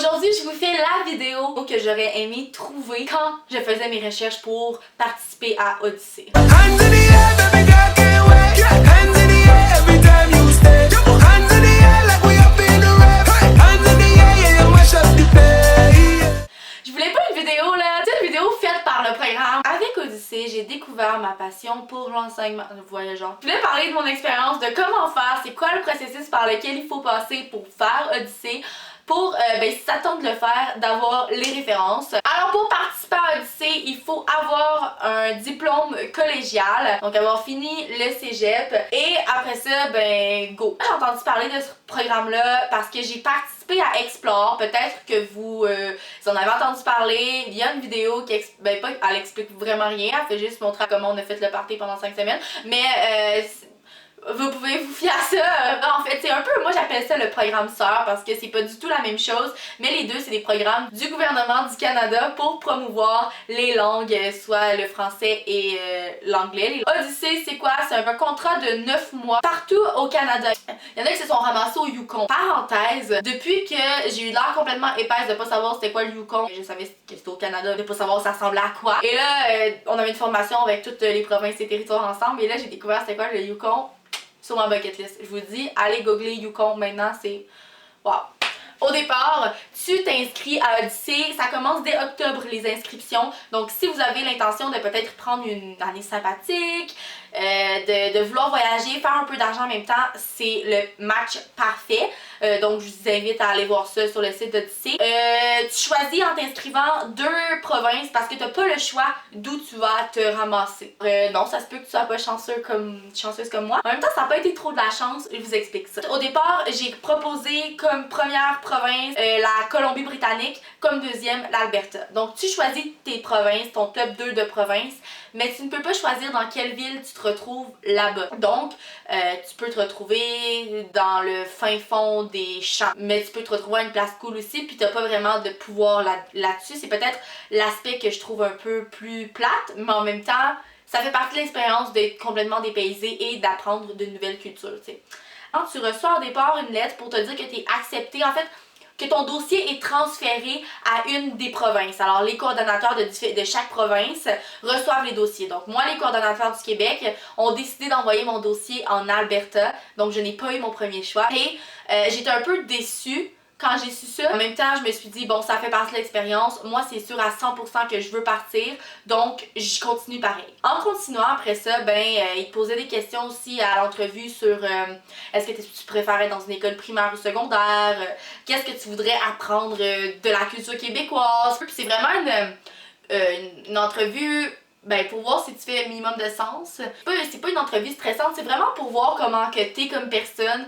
Aujourd'hui, je vous fais la vidéo que j'aurais aimé trouver quand je faisais mes recherches pour participer à Odyssée. Je voulais pas une vidéo là, c'est une vidéo faite par le programme. Avec Odyssée, j'ai découvert ma passion pour l'enseignement voyageant. Je voulais parler de mon expérience, de comment faire, c'est quoi le processus par lequel il faut passer pour faire Odyssée, pour, si ça tente de le faire, d'avoir les références. Alors pour participer à Odyssée, il faut avoir un diplôme collégial, donc avoir fini le cégep, et après ça, go. J'ai entendu parler de ce programme-là parce que j'ai participé à Explore, peut-être que vous en avez entendu parler. Il y a une vidéo qui elle explique vraiment rien, elle fait juste montrer comment on a fait le party pendant 5 semaines, mais vous pouvez vous fier à ça. En fait, c'est un peu, moi j'appelle ça le programme sœur parce que c'est pas du tout la même chose, mais les deux c'est des programmes du gouvernement du Canada pour promouvoir les langues, soit le français et l'anglais. Odyssée, c'est quoi? C'est un contrat de 9 mois partout au Canada. Il y en a qui se sont ramassés au Yukon. Parenthèse, depuis que j'ai eu l'air complètement épaisse de pas savoir c'était quoi le Yukon, je savais que c'était au Canada, de pas savoir ça ressemblait à quoi. Et là, on avait une formation avec toutes les provinces et territoires ensemble, et là j'ai découvert c'était quoi le Yukon sur ma bucket list. Je vous dis, allez googler Yukon maintenant, c'est wow. Au départ, tu t'inscris à Odyssée, ça commence dès octobre les inscriptions, donc si vous avez l'intention de peut-être prendre une année sympathique, de vouloir voyager, faire un peu d'argent en même temps, c'est le match parfait. Donc je vous invite à aller voir ça sur le site d'Odyssée. Tu choisis en t'inscrivant 2 provinces parce que tu n'as pas le choix d'où tu vas te ramasser. Non, ça se peut que tu sois pas chanceuse comme moi. En même temps, ça n'a pas été trop de la chance, je vous explique ça. Au départ, j'ai proposé comme première province la Colombie-Britannique, comme deuxième l'Alberta. Donc tu choisis tes provinces, ton top 2 de provinces, mais tu ne peux pas choisir dans quelle ville tu te retrouves là-bas. Donc tu peux te retrouver dans le fin fond des champs, mais tu peux te retrouver à une place cool aussi, puis t'as pas vraiment de pouvoir là-dessus. C'est peut-être l'aspect que je trouve un peu plus plate, mais en même temps, ça fait partie de l'expérience d'être complètement dépaysé et d'apprendre de nouvelles cultures, tu sais. Quand tu reçois au départ une lettre pour te dire que tu es accepté, en fait, que ton dossier est transféré à une des provinces. Alors, les coordonnateurs de chaque province reçoivent les dossiers. Donc, moi, les coordonnateurs du Québec ont décidé d'envoyer mon dossier en Alberta. Donc, je n'ai pas eu mon premier choix. Et j'étais un peu déçue quand j'ai su ça. En même temps, je me suis dit, bon, ça fait partie de l'expérience. Moi, c'est sûr à 100% que je veux partir. Donc, je continue pareil. En continuant après ça, il te posait des questions aussi à l'entrevue sur est-ce que tu préférais dans une école primaire ou secondaire? Qu'est-ce que tu voudrais apprendre de la culture québécoise? Puis c'est vraiment une entrevue pour voir si tu fais un minimum de sens. C'est pas une entrevue stressante, c'est vraiment pour voir comment que t'es comme personne.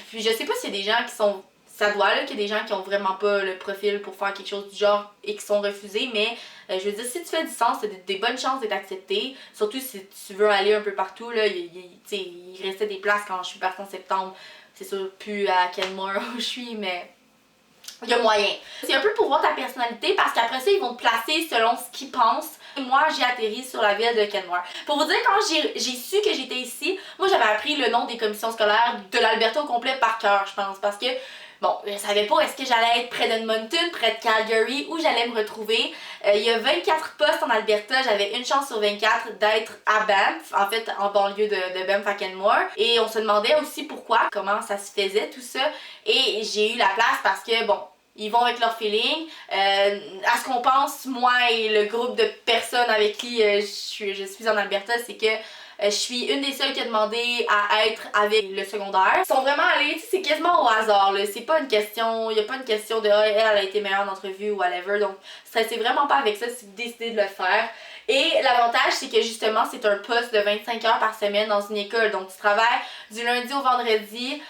Puis je sais pas s'il y a des gens qui sont... Ça doit là qu'il y a des gens qui ont vraiment pas le profil pour faire quelque chose du genre et qui sont refusés, mais je veux dire, si tu fais du sens, t'as des bonnes chances d'être accepté. Surtout si tu veux aller un peu partout, là, il restait des places quand je suis partie en septembre. C'est sûr, plus à Kenmore où je suis, mais il y a moyen. C'est un peu pour voir ta personnalité parce qu'après ça, ils vont te placer selon ce qu'ils pensent. Moi, j'ai atterri sur la ville de Kenmore. Pour vous dire, quand j'ai su que j'étais ici, moi j'avais appris le nom des commissions scolaires de l'Alberta au complet par cœur, je pense, parce que bon, je savais pas est-ce que j'allais être près d'Edmonton, près de Calgary, où j'allais me retrouver. Il y a 24 postes en Alberta, j'avais une chance sur 24 d'être à Banff, en fait en banlieue de Banff à Kenmore. Et on se demandait aussi pourquoi, comment ça se faisait tout ça. Et j'ai eu la place parce que bon, ils vont avec leur feeling. À ce qu'on pense, moi et le groupe de personnes avec qui je suis en Alberta, c'est que je suis une des seules qui a demandé à être avec le secondaire. Ils sont vraiment allés, c'est quasiment au hasard, là. C'est pas une question, il y a pas une question de elle a été meilleure en entrevue ou whatever. Donc, stressez vraiment pas avec ça si vous décidez de le faire. Et l'avantage, c'est que justement, c'est un poste de 25 heures par semaine dans une école. Donc, tu travailles du lundi au vendredi,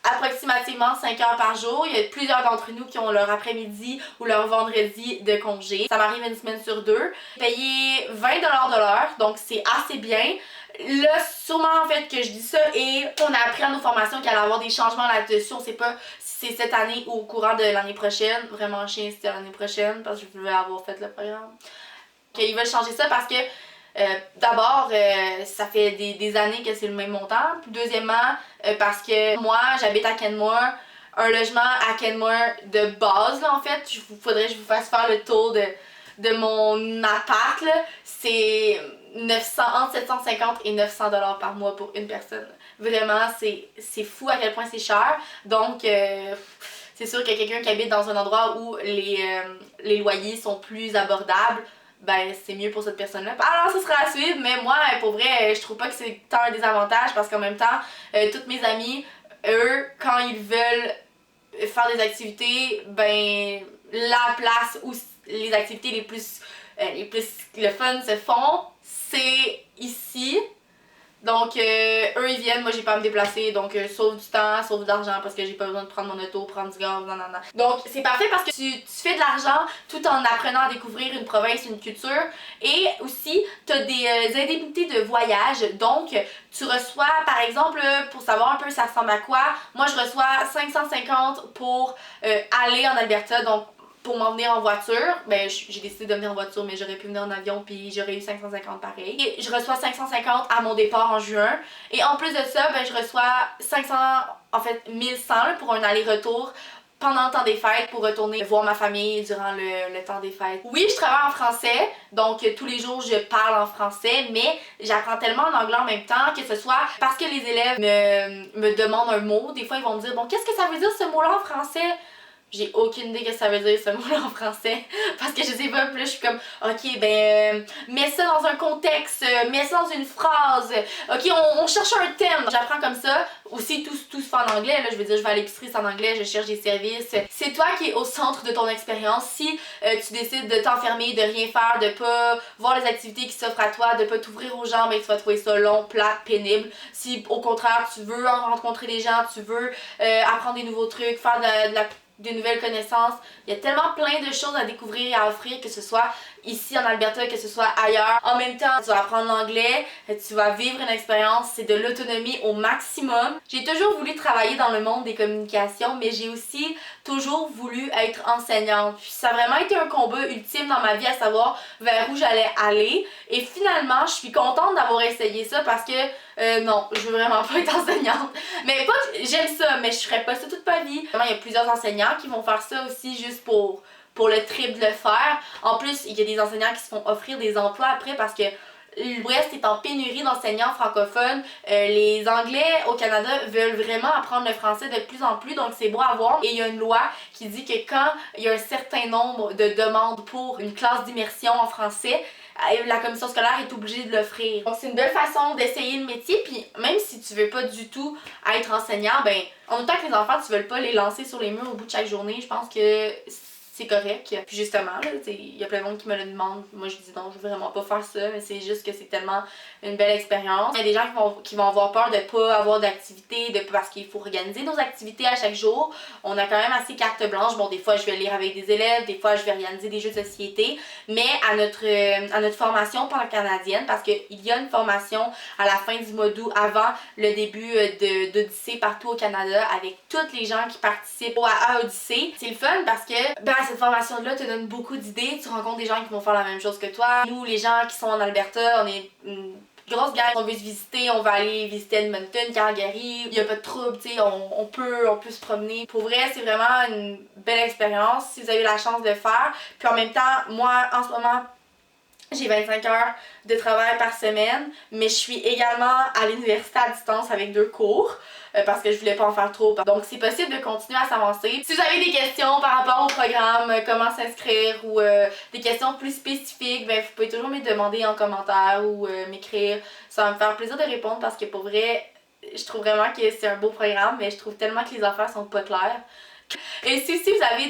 approximativement 5 heures par jour. Il y a plusieurs d'entre nous qui ont leur après-midi ou leur vendredi de congé. Ça m'arrive une semaine sur 2. Payé 20$ de l'heure, donc c'est assez bien. Là, sûrement en fait que je dis ça et on a appris à nos formations qu'il allait y avoir des changements là-dessus. On sait pas si c'est cette année ou au courant de l'année prochaine. Vraiment chien, c'était l'année prochaine parce que je voulais avoir fait le programme. Ils veulent changer ça parce que d'abord, ça fait des années que c'est le même montant. Puis deuxièmement, parce que moi, j'habite à Kenmore, un logement à Kenmore de base, là, en fait. Faudrait que je vous fasse faire le tour de mon appart, là. C'est 900, entre 750 et 900 $ par mois pour une personne. Vraiment, c'est fou à quel point c'est cher. Donc, c'est sûr que quelqu'un qui habite dans un endroit où les loyers sont plus abordables, ben c'est mieux pour cette personne-là. Alors ça sera à suivre, mais moi, pour vrai, je trouve pas que c'est tant un désavantage parce qu'en même temps, toutes mes amies, eux, quand ils veulent faire des activités, ben la place où les activités les plus le fun se font, c'est ici. Donc eux ils viennent, moi j'ai pas à me déplacer, donc sauve du temps, sauve de l'argent parce que j'ai pas besoin de prendre mon auto, prendre du gaz, nanana. Donc c'est parfait parce que tu fais de l'argent tout en apprenant à découvrir une province, une culture, et aussi t'as des indemnités de voyage, donc tu reçois par exemple, pour savoir un peu ça ressemble à quoi, moi je reçois 550 pour aller en Alberta, donc pour m'en venir en voiture, ben j'ai décidé de venir en voiture, mais j'aurais pu venir en avion puis j'aurais eu 550 pareil. Et je reçois 550 à mon départ en juin. Et en plus de ça, ben je reçois 500, en fait 1100 pour un aller-retour pendant le temps des fêtes pour retourner voir ma famille durant le temps des fêtes. Oui, je travaille en français, donc tous les jours je parle en français, mais j'apprends tellement en anglais en même temps, que ce soit parce que les élèves me demandent un mot, des fois ils vont me dire « Bon, qu'est-ce que ça veut dire ce mot-là en français? » J'ai aucune idée que ça veut dire ce mot-là en français parce que je sais pas, puis là je suis comme ok ben mets ça dans un contexte, mets ça dans une phrase, ok on cherche un thème, j'apprends comme ça, aussi tout se fait en anglais, là je veux dire je vais à l'épicerie c'est en anglais, je cherche des services, c'est toi qui es au centre de ton expérience. Si tu décides de t'enfermer, de rien faire, de pas voir les activités qui s'offrent à toi, de pas t'ouvrir aux gens, ben tu vas trouver ça long, plat, pénible. Si au contraire tu veux rencontrer des gens, tu veux apprendre des nouveaux trucs, faire de nouvelles connaissances. Il y a tellement plein de choses à découvrir et à offrir, que ce soit ici en Alberta, que ce soit ailleurs. En même temps, tu vas apprendre l'anglais, tu vas vivre une expérience, c'est de l'autonomie au maximum. J'ai toujours voulu travailler dans le monde des communications, mais j'ai aussi toujours voulu être enseignante. Puis ça a vraiment été un combat ultime dans ma vie, à savoir vers où j'allais aller. Et finalement, je suis contente d'avoir essayé ça parce que non, je veux vraiment pas être enseignante. Mais pas j'aime ça, mais je ferais pas ça toute ma vie. Vraiment, il y a plusieurs enseignants qui vont faire ça aussi juste pour le trip de le faire. En plus, il y a des enseignants qui se font offrir des emplois après parce que l'Ouest est en pénurie d'enseignants francophones. Les Anglais au Canada veulent vraiment apprendre le français de plus en plus, donc c'est beau à voir. Et il y a une loi qui dit que quand il y a un certain nombre de demandes pour une classe d'immersion en français, la commission scolaire est obligée de l'offrir. Donc c'est une belle façon d'essayer le métier, puis même si tu veux pas du tout être enseignant, ben en même temps que les enfants tu veux pas les lancer sur les murs au bout de chaque journée, je pense que c'est correct. Puis justement, il y a plein de monde qui me le demande. Moi je dis non, je veux vraiment pas faire ça, mais c'est juste que c'est tellement une belle expérience. Il y a des gens qui vont avoir peur de pas avoir d'activité, parce qu'il faut organiser nos activités à chaque jour. On a quand même assez carte blanche. Bon, des fois je vais lire avec des élèves, des fois je vais organiser des jeux de société, mais à notre formation pan-canadienne, parce qu'il y a une formation à la fin du mois d'août, avant le début d'Odyssée partout au Canada, avec tous les gens qui participent à Odyssée. C'est le fun parce que cette formation-là te donne beaucoup d'idées, tu rencontres des gens qui vont faire la même chose que toi. Nous, les gens qui sont en Alberta, on est une grosse gang, on veut se visiter, on va aller visiter Edmonton, Calgary, il n'y a pas de trouble, tu sais, on peut se promener. Pour vrai, c'est vraiment une belle expérience si vous avez la chance de le faire. Puis en même temps, moi, en ce moment, j'ai 25 heures de travail par semaine, mais je suis également à l'université à distance avec 2 cours parce que je voulais pas en faire trop. Donc c'est possible de continuer à s'avancer. Si vous avez des questions par rapport au programme, comment s'inscrire ou des questions plus spécifiques, ben vous pouvez toujours me demander en commentaire ou m'écrire. Ça va me faire plaisir de répondre parce que pour vrai, je trouve vraiment que c'est un beau programme, mais je trouve tellement que les affaires sont pas claires. Et si vous avez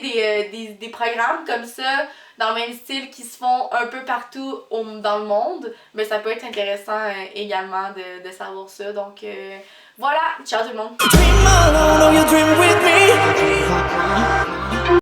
des programmes comme ça, dans le même style, qui se font un peu partout dans le monde, ben ça peut être intéressant également de savoir ça. Donc voilà, ciao tout le monde!